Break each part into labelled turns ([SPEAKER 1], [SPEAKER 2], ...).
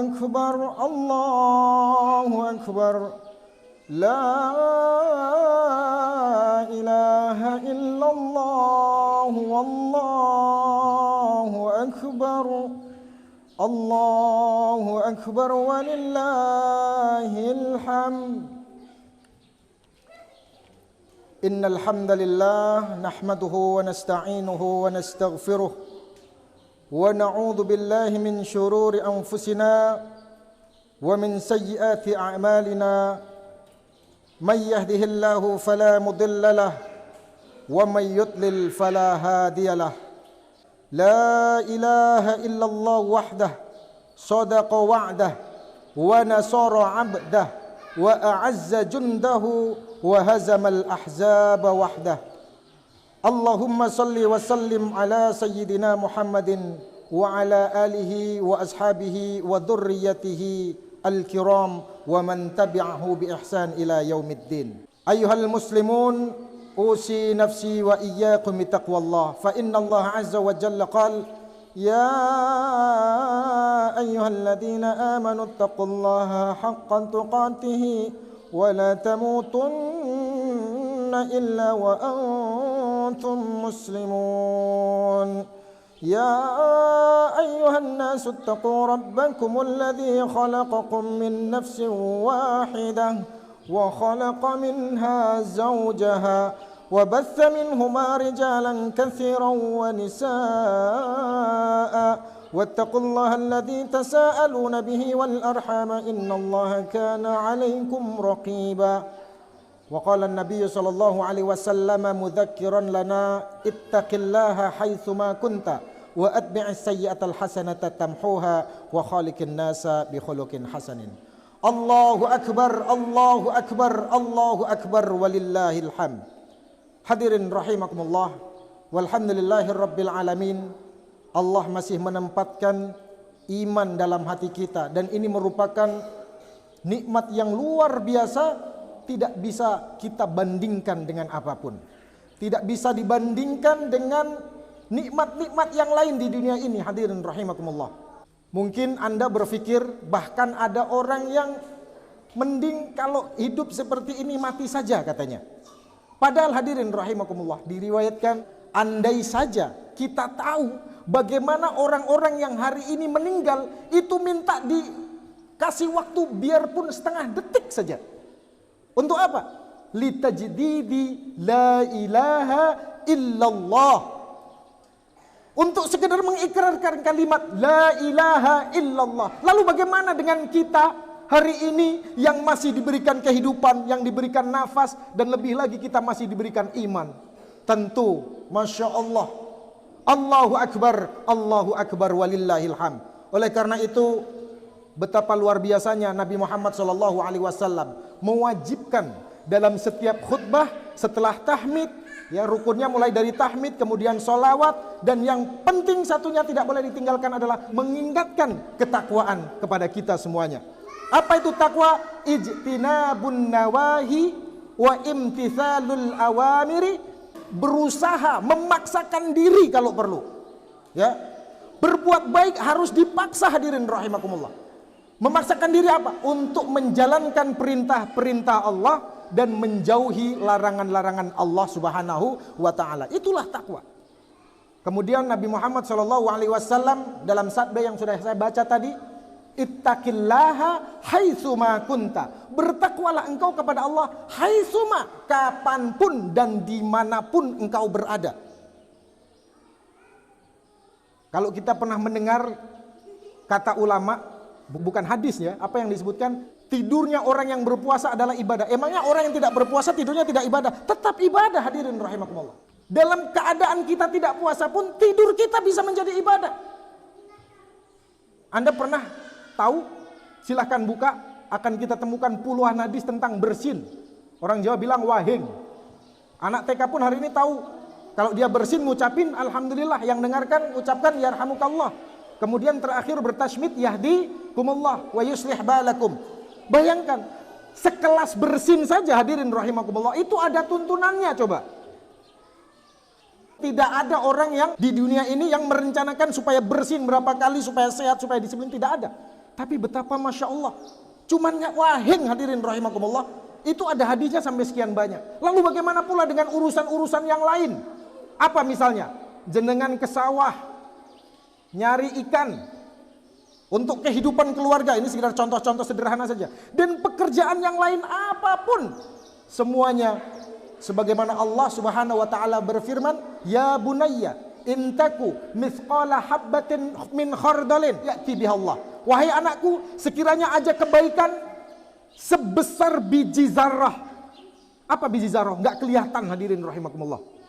[SPEAKER 1] أكبر الله أكبر لا إله إلا الله والله أكبر الله أكبر ولله الحمد. إن الحمد لله نحمده ونستعينه ونستغفره ونعوذ بالله من شرور أنفسنا ومن سيئات أعمالنا من يهده الله فلا مضل له ومن يضلل فلا هادي له. لا إله إلا الله وحده صدق وعده ونصر عبده وأعز جنده وهزم الأحزاب وحده. اللهم صل وسلم على سيدنا محمد وعلى آله وأصحابه وذريته الكرام ومن تبعه بإحسان إلى يوم الدين. أيها المسلمون أوصي نفسي وإياكم بتقوى الله فإن الله عز وجل قال يا أيها الذين آمنوا اتقوا الله حق تقاته ولا تموتن إلا وأنتم مسلمون. يا أيها الناس اتقوا ربكم الذي خلقكم من نفس واحدة وخلق منها زوجها وبث منهما رجالا كثيرا ونساء واتقوا الله الذي تساءلون به والأرحام إن الله كان عليكم رقيبا. وقال النبي صلى الله عليه وسلم مذكرا لنا اتق الله حيثما كنت وأتبع السيئة الحسنة تمحوها وخالق الناس بخلق حسن. الله أكبر الله أكبر الله أكبر ولله الحمد. Hadirin rahimakumullah, walhamdulillahirabbil alamin. Allah masih menempatkan iman dalam hati kita dan ini merupakan nikmat yang luar biasa, tidak bisa kita bandingkan dengan apapun. Tidak bisa dibandingkan dengan nikmat-nikmat yang lain di dunia ini. Hadirin rahimakumullah. Mungkin Anda berpikir bahkan ada orang yang mending kalau hidup seperti ini mati saja katanya. Padahal hadirin rahimakumullah, diriwayatkan andai saja kita tahu bagaimana orang-orang yang hari ini meninggal itu minta dikasih waktu biarpun setengah detik saja. Untuk apa? Litajdidi la ilaha illallah. Untuk sekedar mengikrarkan kalimat la ilaha illallah. Lalu bagaimana dengan kita hari ini yang masih diberikan kehidupan, yang diberikan nafas, dan lebih lagi kita masih diberikan iman? Tentu, Masya Allah, Allahu Akbar walillahil hamd. Oleh karena itu, betapa luar biasanya Nabi Muhammad SAW mewajibkan dalam setiap khutbah setelah tahmid, ya rukunnya mulai dari tahmid, kemudian sholawat, dan yang penting satunya tidak boleh ditinggalkan adalah mengingatkan ketakwaan kepada kita semuanya. Apa itu takwa? Ijtinabun nawahi wa imtithalul awamiri. Berusaha, memaksakan diri kalau perlu. Ya. Berbuat baik harus dipaksa hadirin rahimakumullah. Memaksakan diri apa? Untuk menjalankan perintah-perintah Allah dan menjauhi larangan-larangan Allah Subhanahu wa taala. Itulah takwa. Kemudian Nabi Muhammad SAW dalam sabda yang sudah saya baca tadi, ittaqillaha haitsuma kunta. Bertakwalah engkau kepada Allah haitsuma, kapanpun dan dimanapun engkau berada. Kalau kita pernah mendengar kata ulama, bukan hadis ya, apa yang disebutkan, tidurnya orang yang berpuasa adalah ibadah. Emangnya orang yang tidak berpuasa tidurnya tidak ibadah? Tetap ibadah hadirin rahimakumullah. Dalam keadaan kita tidak puasa pun tidur kita bisa menjadi ibadah. Anda pernah tahu? Silahkan buka, akan kita temukan puluhan hadis tentang bersin. Orang Jawa bilang wahing. Anak TK pun hari ini tahu, kalau dia bersin ngucapin alhamdulillah, yang dengarkan ucapkan yarhamukallah. Kemudian terakhir bertasmid yahdikumullah wa yuslih balakum. Bayangkan, sekelas bersin saja hadirin rahimakumullah, itu ada tuntunannya coba. Tidak ada orang yang di dunia ini yang merencanakan supaya bersin berapa kali, supaya sehat, supaya disiplin, tidak ada. Tapi betapa Masya Allah, cuman wahing hadirin rahimakumullah, itu ada hadisnya sampai sekian banyak. Lalu bagaimana pula dengan urusan-urusan yang lain? Apa misalnya? Jenengan ke sawah, nyari ikan untuk kehidupan keluarga. Ini sekedar contoh-contoh sederhana saja. Dan pekerjaan yang lain apapun, semuanya sebagaimana Allah Subhanahu wa taala berfirman, "Ya bunayya intaku mithqala habbatin min khardalin ya'ti biha Allah." Wahai anakku, sekiranya aja kebaikan sebesar biji zarah. Apa biji zarah? Enggak kelihatan hadirin rahimakumullah.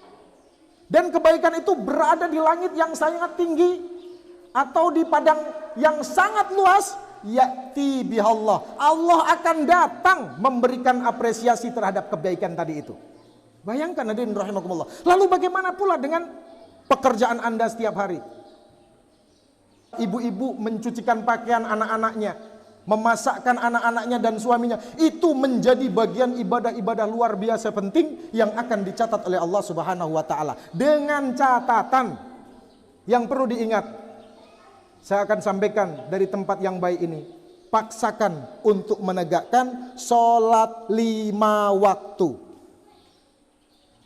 [SPEAKER 1] Dan kebaikan itu berada di langit yang sangat tinggi atau di padang yang sangat luas, ya'ti biha Allah. Allah akan datang memberikan apresiasi terhadap kebaikan tadi itu. Bayangkan hadirin rahimakumullah. Lalu bagaimana pula dengan pekerjaan Anda setiap hari? Ibu-ibu mencucikan pakaian anak-anaknya, memasakkan anak-anaknya dan suaminya. Itu menjadi bagian ibadah-ibadah luar biasa penting yang akan dicatat oleh Allah Subhanahu wa taala. Dengan catatan yang perlu diingat, saya akan sampaikan dari tempat yang baik ini. Paksakan untuk menegakkan sholat 5 waktu.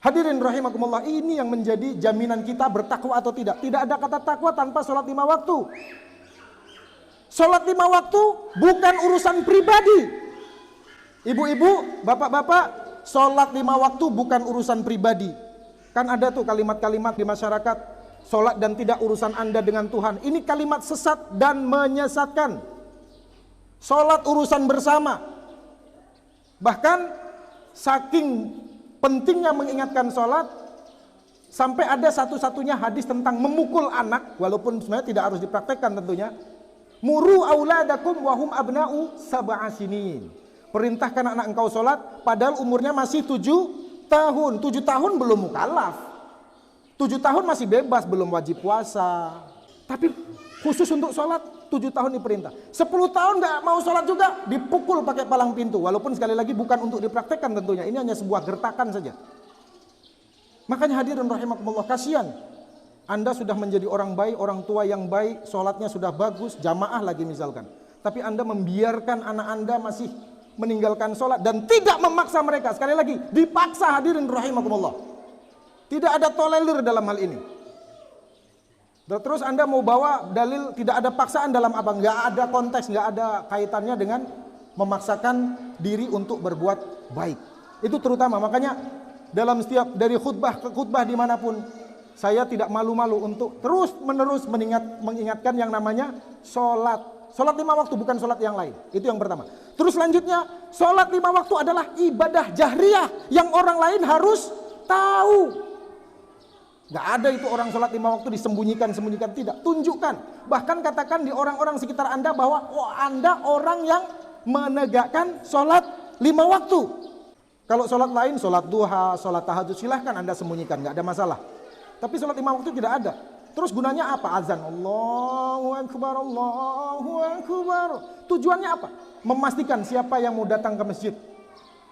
[SPEAKER 1] Hadirin rahimakumullah, ini yang menjadi jaminan kita bertakwa atau tidak. Tidak ada kata takwa tanpa sholat 5 waktu. Sholat 5 waktu bukan urusan pribadi. Ibu-ibu, bapak-bapak, sholat 5 waktu bukan urusan pribadi. Kan ada tuh kalimat-kalimat di masyarakat, sholat dan tidak urusan Anda dengan Tuhan. Ini kalimat sesat dan menyesatkan. Sholat urusan bersama. Bahkan saking pentingnya mengingatkan sholat, sampai ada satu-satunya hadis tentang memukul anak, walaupun sebenarnya tidak harus dipraktekkan tentunya. Muru auladakum wahum abna'u sab'a sinin. Perintahkan anak engkau sholat, padahal umurnya masih 7 tahun. 7 tahun belum mukallaf. 7 tahun masih bebas, belum wajib puasa. Tapi khusus untuk sholat, 7 tahun diperintah. 10 tahun nggak mau sholat juga, dipukul pakai palang pintu. Walaupun sekali lagi bukan untuk dipraktekkan tentunya. Ini hanya sebuah gertakan saja. Makanya hadirin rahimakumullah, kasihan. Anda sudah menjadi orang baik, orang tua yang baik, sholatnya sudah bagus, jamaah lagi misalkan. Tapi Anda membiarkan anak Anda masih meninggalkan sholat dan tidak memaksa mereka. Sekali lagi, dipaksa hadirin rahimakumullah. Tidak ada tolerir dalam hal ini. Terus Anda mau bawa dalil tidak ada paksaan dalam apa? Nggak ada konteks, nggak ada kaitannya dengan memaksakan diri untuk berbuat baik. Itu terutama, makanya dalam setiap dari khutbah ke khutbah dimanapun, saya tidak malu-malu untuk terus menerus mengingatkan yang namanya sholat. Sholat 5 waktu bukan sholat yang lain. Itu yang pertama. Terus selanjutnya, sholat 5 waktu adalah ibadah jahriyah yang orang lain harus tahu. Gak ada itu orang sholat 5 waktu disembunyikan, tidak. Tunjukkan. Bahkan katakan di orang-orang sekitar Anda bahwa Anda orang yang menegakkan sholat 5 waktu. Kalau sholat lain, sholat duha, sholat tahajud, silahkan Anda sembunyikan, gak ada masalah. Tapi sholat 5 waktu tidak ada. Terus gunanya apa? Azan. Allahu Akbar, Allahu Akbar. Tujuannya apa? Memastikan siapa yang mau datang ke masjid.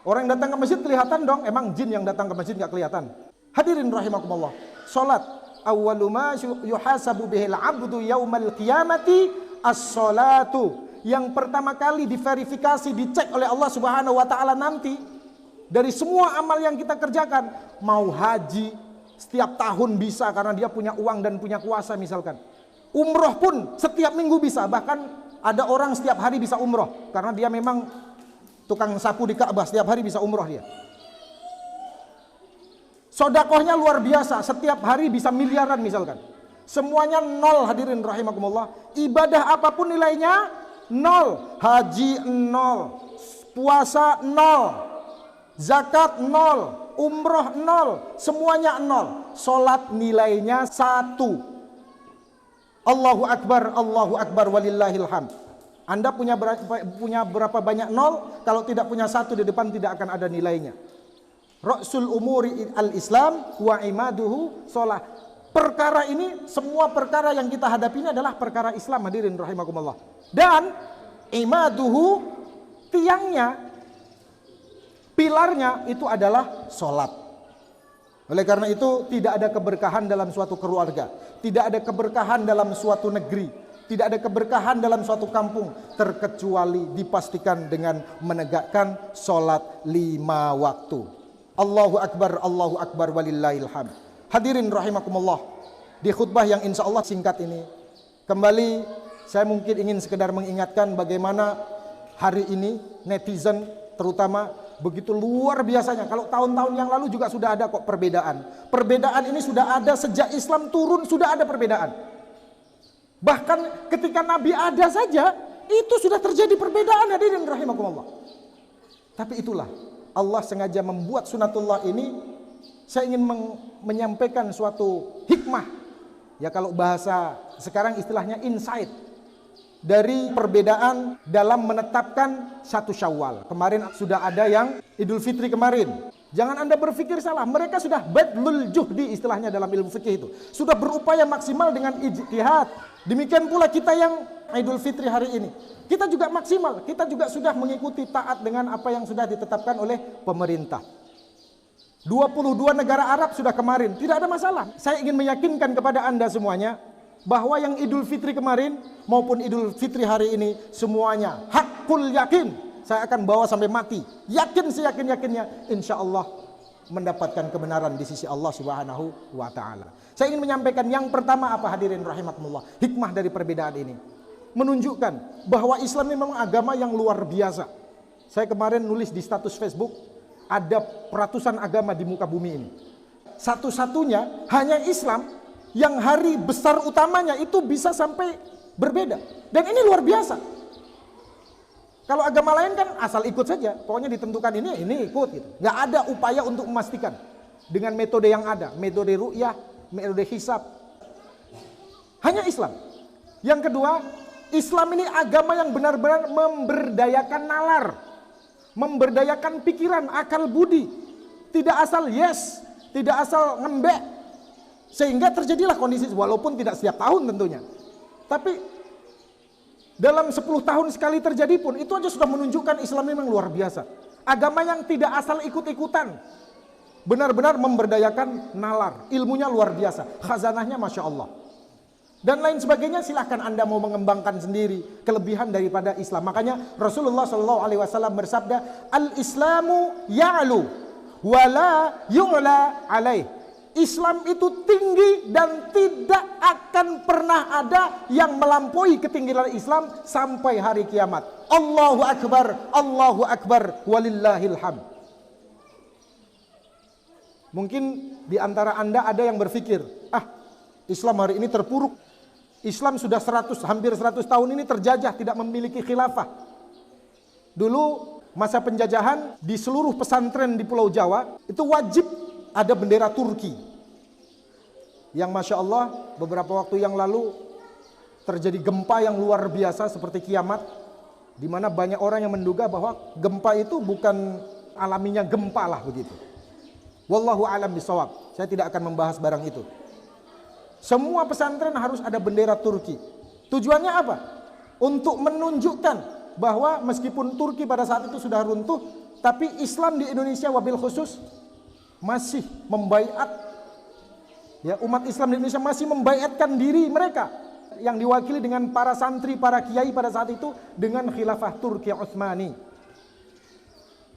[SPEAKER 1] Orang yang datang ke masjid kelihatan dong. Emang jin yang datang ke masjid gak kelihatan? Hadirin rahimakumullah. Sholat awwalu ma yuhasabu bihil abdu yaumal qiyamati as-sholatu. Yang pertama kali diverifikasi, dicek oleh Allah Subhanahu wa taala nanti dari semua amal yang kita kerjakan, mau haji setiap tahun bisa karena dia punya uang dan punya kuasa misalkan. Umroh pun setiap minggu bisa, bahkan ada orang setiap hari bisa umroh karena dia memang tukang sapu di Ka'bah, setiap hari bisa umroh dia. Sodakohnya luar biasa, setiap hari bisa miliaran misalkan. Semuanya nol hadirin rahimakumullah. Ibadah apapun nilainya nol. Haji nol, puasa nol, zakat nol, umroh nol, semuanya nol. Sholat nilainya 1. Allahu Akbar walillahil hamd. Anda punya berapa banyak nol? Kalau tidak punya 1 di depan tidak akan ada nilainya. Ra'sul umuri al-Islam wa imaduhu sholat. Perkara ini, semua perkara yang kita hadapi ini adalah perkara Islam hadirin rahimakumullah. Dan imaduhu, tiangnya, pilarnya itu adalah sholat. Oleh karena itu tidak ada keberkahan dalam suatu keluarga, tidak ada keberkahan dalam suatu negeri, Tidak ada keberkahan dalam suatu kampung terkecuali dipastikan dengan menegakkan sholat 5 waktu. Allahu Akbar walillahil hamd. Hadirin rahimakumullah, di khutbah yang insya Allah singkat ini, kembali saya mungkin ingin sekedar mengingatkan bagaimana hari ini netizen terutama begitu luar biasanya. Kalau tahun-tahun yang lalu juga sudah ada kok perbedaan. Perbedaan ini sudah ada sejak Islam turun, sudah ada perbedaan. Bahkan ketika Nabi ada saja, itu sudah terjadi perbedaan, hadirin rahimakumullah. Tapi itulah, Allah sengaja membuat sunatullah ini. Saya ingin menyampaikan suatu hikmah. Ya kalau bahasa sekarang istilahnya insight. Dari perbedaan dalam menetapkan 1 Syawal. Kemarin sudah ada yang Idul Fitri kemarin. Jangan Anda berpikir salah, mereka sudah badlul juhdi istilahnya dalam ilmu fikih itu. Sudah berupaya maksimal dengan ijtihad. Demikian pula kita yang Idul Fitri hari ini. Kita juga maksimal, kita juga sudah mengikuti taat dengan apa yang sudah ditetapkan oleh pemerintah. 22 negara Arab sudah kemarin, tidak ada masalah. Saya ingin meyakinkan kepada Anda semuanya bahwa yang Idul Fitri kemarin maupun Idul Fitri hari ini semuanya hakul yakin. Saya akan bawa sampai mati. Yakin seyakin-yakinnya, insya Allah mendapatkan kebenaran di sisi Allah Subhanahu wa Ta'ala. Saya ingin menyampaikan yang pertama apa, hadirin rahimakumullah, hikmah dari perbedaan ini menunjukkan bahwa Islam ini memang agama yang luar biasa. Saya kemarin nulis di status Facebook, ada ratusan agama di muka bumi ini. Satu-satunya hanya Islam yang hari besar utamanya itu bisa sampai berbeda. Dan ini luar biasa. Kalau agama lain kan asal ikut saja, pokoknya ditentukan ini ikut gitu. Nggak ada upaya untuk memastikan dengan metode yang ada, metode ru'yah, metode hisab. Hanya Islam. Yang kedua, Islam ini agama yang benar-benar memberdayakan nalar, memberdayakan pikiran, akal budi. Tidak asal yes, tidak asal ngembek. Sehingga terjadilah kondisi, walaupun tidak setiap tahun tentunya. Tapi dalam 10 tahun sekali terjadi pun, itu aja sudah menunjukkan Islam memang luar biasa. Agama yang tidak asal ikut-ikutan. Benar-benar memberdayakan nalar. Ilmunya luar biasa. Khazanahnya Masya Allah. Dan lain sebagainya, silahkan Anda mau mengembangkan sendiri kelebihan daripada Islam. Makanya Rasulullah SAW bersabda, Al-Islamu ya'lu wala yu'la alaih. Islam itu tinggi dan tidak akan pernah ada yang melampaui ketinggian Islam sampai hari kiamat. Allahu Akbar, walillahil hamd. Mungkin di antara Anda ada yang berpikir, Islam hari ini terpuruk. Islam sudah hampir 100 tahun ini terjajah, tidak memiliki khilafah. Dulu masa penjajahan di seluruh pesantren di Pulau Jawa itu wajib ada bendera Turki. Yang Masya Allah beberapa waktu yang lalu terjadi gempa yang luar biasa seperti kiamat, di mana banyak orang yang menduga bahwa gempa itu bukan alaminya gempa lah begitu. Wallahu a'lam bishawab. Saya tidak akan membahas barang itu. Semua pesantren harus ada bendera Turki. Tujuannya apa? Untuk menunjukkan bahwa meskipun Turki pada saat itu sudah runtuh, tapi Islam di Indonesia wabil khusus masih membaiat, ya, umat Islam di Indonesia masih membaiatkan diri mereka yang diwakili dengan para santri, para kiai pada saat itu dengan khilafah Turki Utsmani.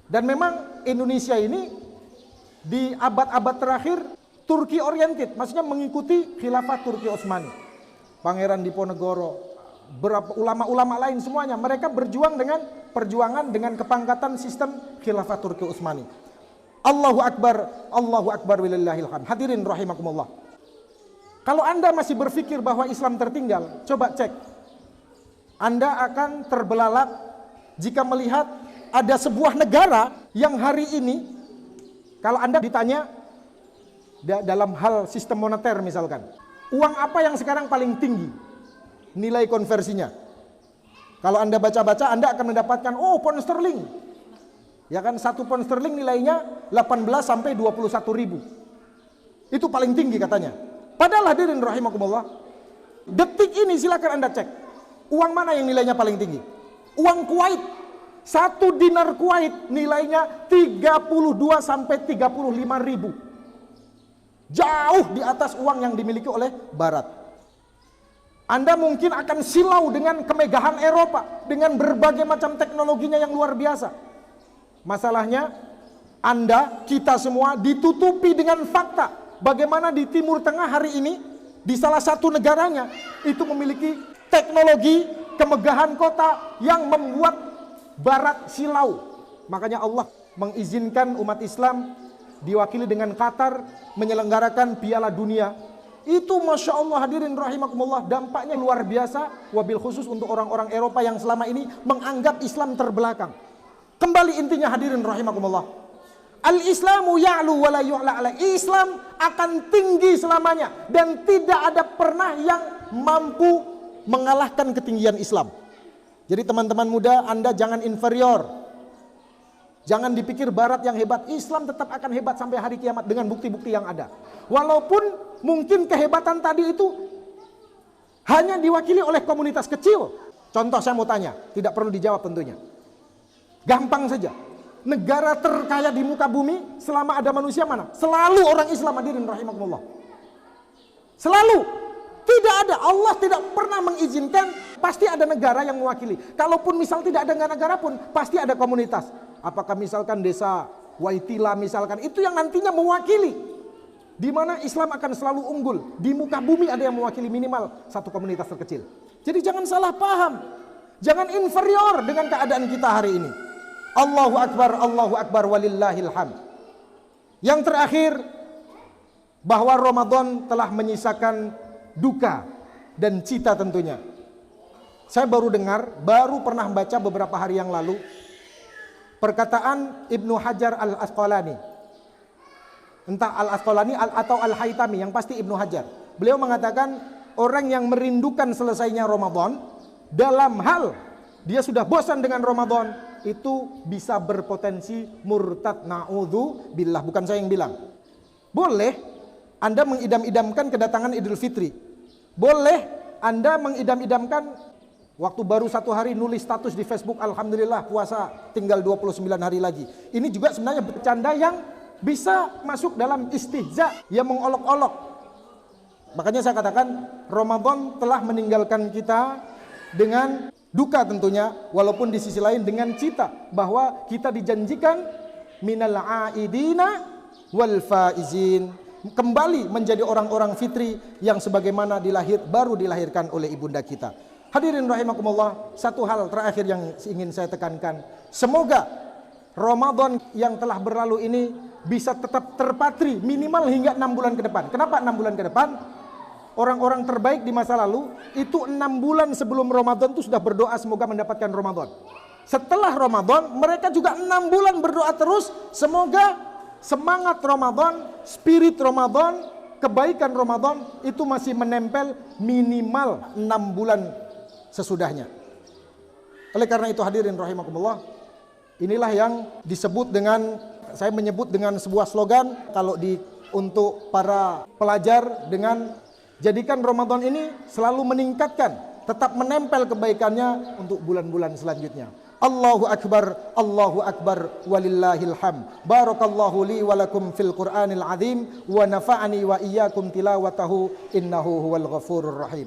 [SPEAKER 1] Dan memang Indonesia ini di abad-abad terakhir Turki oriented, maksudnya mengikuti khilafah Turki Utsmani. Pangeran Diponegoro, berapa ulama-ulama lain semuanya mereka berjuang dengan perjuangan dengan kepangkatan sistem khilafah Turki Utsmani. Allahu Akbar walillahil hamd. Hadirin rahimakumullah. Kalau Anda masih berpikir bahwa Islam tertinggal, coba cek. Anda akan terbelalak jika melihat ada sebuah negara yang hari ini, kalau Anda ditanya dalam hal sistem moneter misalkan, uang apa yang sekarang paling tinggi nilai konversinya? Kalau Anda baca-baca, Anda akan mendapatkan, pound sterling. Ya kan, 1 pound sterling nilainya 18 sampai 21 ribu. Itu paling tinggi katanya. Padahal hadirin rahimakumullah, detik ini silakan Anda cek. Uang mana yang nilainya paling tinggi? Uang Kuwait. 1 dinar Kuwait nilainya 32 sampai 35 ribu. Jauh di atas uang yang dimiliki oleh Barat. Anda mungkin akan silau dengan kemegahan Eropa, dengan berbagai macam teknologinya yang luar biasa. Masalahnya, Anda, kita semua ditutupi dengan fakta bagaimana di Timur Tengah hari ini, di salah satu negaranya, itu memiliki teknologi kemegahan kota yang membuat Barat silau. Makanya Allah mengizinkan umat Islam diwakili dengan Qatar menyelenggarakan Piala Dunia. Itu Masya Allah hadirin rahimakumullah, dampaknya luar biasa, wabil khusus untuk orang-orang Eropa yang selama ini menganggap Islam terbelakang. Kembali intinya hadirin rahimakumullah, Al-Islamu ya'lu wa la yu'la ala. Islam akan tinggi selamanya dan tidak ada pernah yang mampu mengalahkan ketinggian Islam. Jadi teman-teman muda, Anda jangan inferior. Jangan dipikir Barat yang hebat. Islam tetap akan hebat sampai hari kiamat dengan bukti-bukti yang ada. Walaupun mungkin kehebatan tadi itu hanya diwakili oleh komunitas kecil. Contoh saya mau tanya, tidak perlu dijawab tentunya. Gampang saja. Negara terkaya di muka bumi selama ada manusia mana? Selalu orang Islam, hadirin rahimakumullah. Selalu. Tidak ada, Allah tidak pernah mengizinkan, pasti ada negara yang mewakili. Kalaupun misal tidak ada negara pun, pasti ada komunitas. Apakah misalkan desa Waitila misalkan, itu yang nantinya mewakili. Di mana Islam akan selalu unggul. Di muka bumi ada yang mewakili minimal satu komunitas terkecil. Jadi jangan salah paham. Jangan inferior dengan keadaan kita hari ini. Allahu Akbar walillahil hamd. Yang terakhir, bahwa Ramadan telah menyisakan duka dan cita tentunya. Saya baru pernah baca beberapa hari yang lalu perkataan Ibnu Hajar Al-Asqalani. Entah Al-Asqalani atau Al-Haytami, yang pasti Ibnu Hajar. Beliau mengatakan orang yang merindukan selesainya Ramadan dalam hal dia sudah bosan dengan Ramadan, itu bisa berpotensi murtad, na'udzu billah. Bukan saya yang bilang. Boleh Anda mengidam-idamkan kedatangan Idul Fitri. Boleh Anda mengidam-idamkan waktu baru 1 hari nulis status di Facebook, Alhamdulillah puasa tinggal 29 hari lagi. Ini juga sebenarnya bercanda yang bisa masuk dalam istihza, yang mengolok-olok. Makanya saya katakan Ramadan telah meninggalkan kita dengan duka tentunya, walaupun di sisi lain dengan cita bahwa kita dijanjikan minal aidina wal faizin, kembali menjadi orang-orang fitri yang sebagaimana baru dilahirkan oleh ibunda kita. Hadirin rahimakumullah, satu hal terakhir yang ingin saya tekankan, semoga Ramadan yang telah berlalu ini bisa tetap terpatri minimal hingga 6 bulan ke depan. Kenapa 6 bulan ke depan? Orang-orang terbaik di masa lalu itu 6 bulan sebelum Ramadan itu sudah berdoa semoga mendapatkan Ramadan. Setelah Ramadan mereka juga 6 bulan berdoa terus semoga semangat Ramadan, spirit Ramadan, kebaikan Ramadan itu masih menempel minimal 6 bulan sesudahnya. Oleh karena itu hadirin rahimakumullah, inilah yang disebut dengan, saya menyebut dengan sebuah slogan kalau untuk para pelajar, dengan jadikan Ramadan ini selalu meningkatkan, tetap menempel kebaikannya untuk bulan-bulan selanjutnya. Allahu Akbar walillahil hamd. Barakallahu li wa lakum fil Qur'anil azim wa nafa'ani wa iyyakum tilawatahu innahu huwal ghafurur rahim.